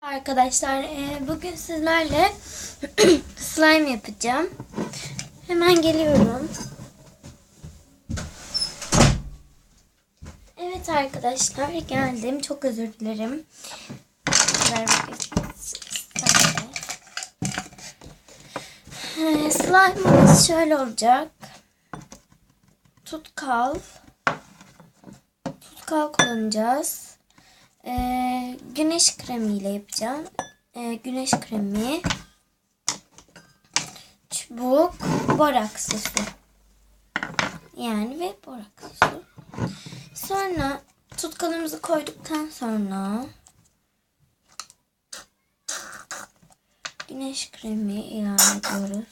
Arkadaşlar bugün sizlerle slime yapacağım. Hemen geliyorum. Evet arkadaşlar geldim. Çok özür dilerim. Slime'ımız şöyle olacak. Tutkal kullanacağız. Güneş kremiyle yapacağım. Güneş kremi, çubuk, boraks sosu. Yani ve boraks sosu. Sonra tutkalımızı koyduktan sonra güneş kremi ilave ediyoruz.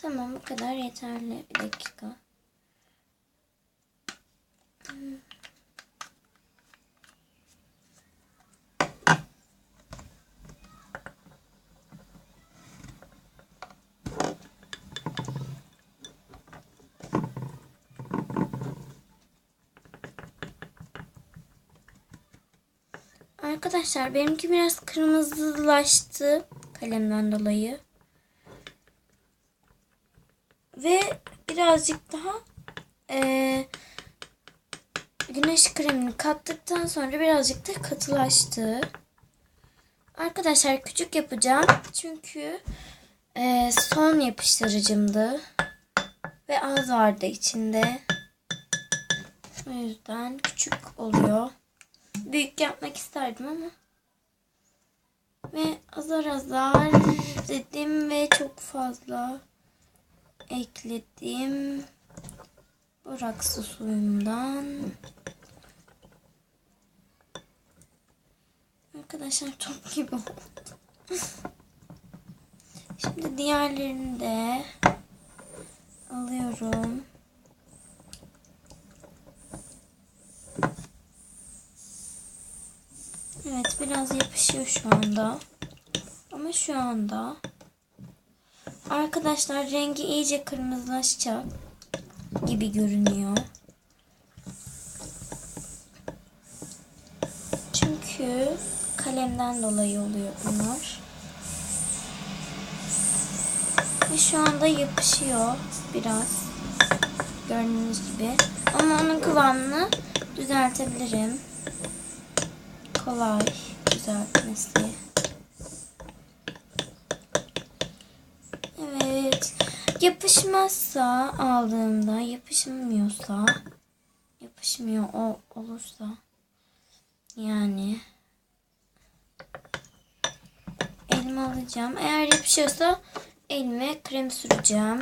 Tamam, bu kadar yeterli. Bir dakika. Arkadaşlar benimki biraz kırmızılaştı kalemden dolayı. Ve birazcık daha güneş kremini kattıktan sonra birazcık da katılaştı. Arkadaşlar küçük yapacağım. Çünkü son yapıştırıcımdı. Ve az vardı içinde. O yüzden küçük oluyor. Büyük yapmak isterdim ama. Ve azar azar dedim ve çok fazla ekledim. Boraks suyumdan. Arkadaşlar top gibi oldu. Şimdi diğerlerini de alıyorum. Evet, biraz yapışıyor şu anda. Ama şu anda arkadaşlar rengi iyice kırmızılaşacak gibi görünüyor. Çünkü kalemden dolayı oluyor bunlar. Ve şu anda yapışıyor biraz. Gördüğünüz gibi. Ama onun kıvamını düzeltebilirim. Kolay düzeltmesi. Evet. Yapışmazsa aldığımda, yapışmıyor olursa yani elime alacağım. Eğer yapışıyorsa elime krem süreceğim.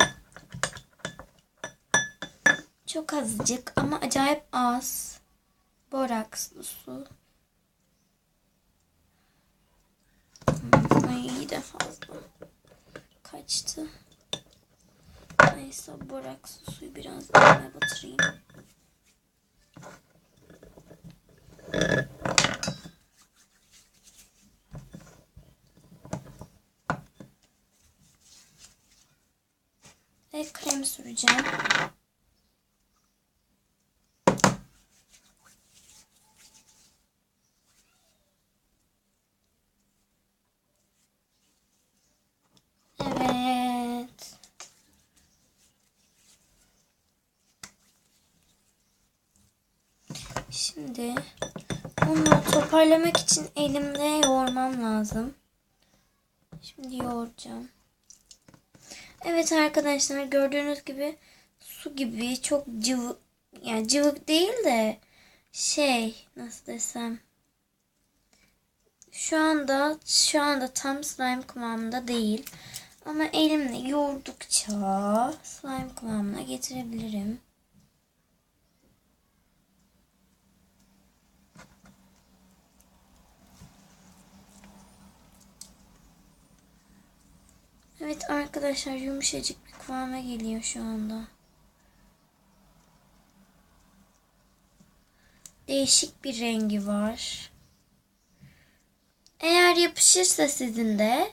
Çok azıcık ama acayip az. Borakslı su. Ay, iyi de fazla kaçtı. Neyse, borakslı suyu biraz elime batırayım. Ve krem süreceğim. Evet. Şimdi bunu toparlamak için elimde yoğurmam lazım. Şimdi yoğuracağım. Evet arkadaşlar, gördüğünüz gibi su gibi çok cıvık, yani cıvık değil de nasıl desem, şu anda tam slime kıvamında değil. Ama elimle yoğurdukça slime kıvamına getirebilirim. Evet arkadaşlar, yumuşacık bir kıvama geliyor şu anda. Değişik bir rengi var. Eğer yapışırsa sizin de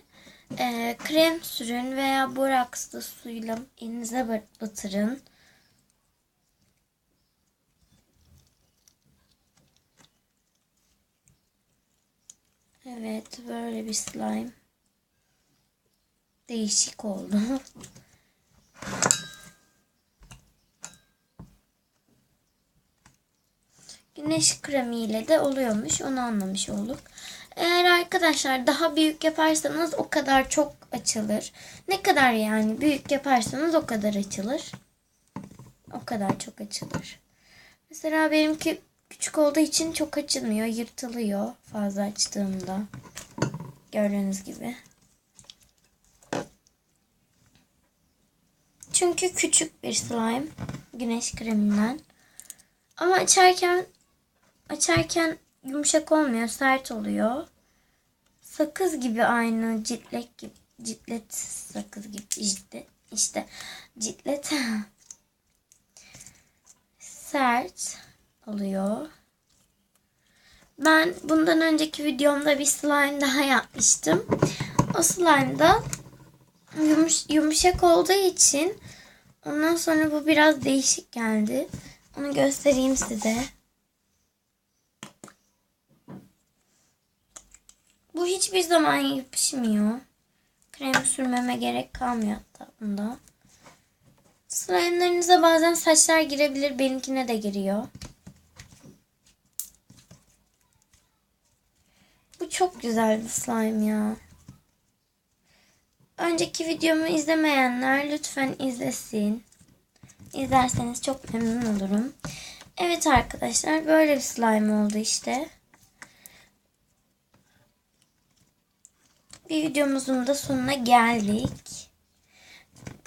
krem sürün veya borakslı suyla elinize batırın. Evet, böyle bir slime. Değişik oldu. Güneş kremiyle de oluyormuş. Onu anlamış olduk. Eğer arkadaşlar daha büyük yaparsanız o kadar çok açılır. Ne kadar yani büyük yaparsanız o kadar açılır. O kadar çok açılır. Mesela benimki küçük olduğu için çok açılmıyor. Yırtılıyor fazla açtığımda. Gördüğünüz gibi. Çünkü küçük bir slime. Güneş kreminden. Ama açarken yumuşak olmuyor. Sert oluyor. Sakız gibi, aynı cillet gibi. Cillet sakız gibi işte cillet sert oluyor. Ben bundan önceki videomda bir slime daha yapmıştım. O slime da yumuşak olduğu için ondan sonra bu biraz değişik geldi. Onu göstereyim size. Bu hiçbir zaman yapışmıyor. Krem sürmeme gerek kalmıyor hatta bunda. Slime'larınıza bazen saçlar girebilir. Benimkine de giriyor. Bu çok güzel bir slime ya. Önceki videomu izlemeyenler lütfen izlesin. İzlerseniz çok memnun olurum. Evet arkadaşlar, böyle bir slime oldu işte. Bir videomuzun da sonuna geldik.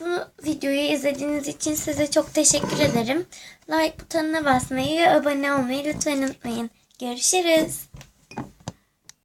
Bu videoyu izlediğiniz için size çok teşekkür ederim. Like butonuna basmayı ve abone olmayı lütfen unutmayın. Görüşürüz.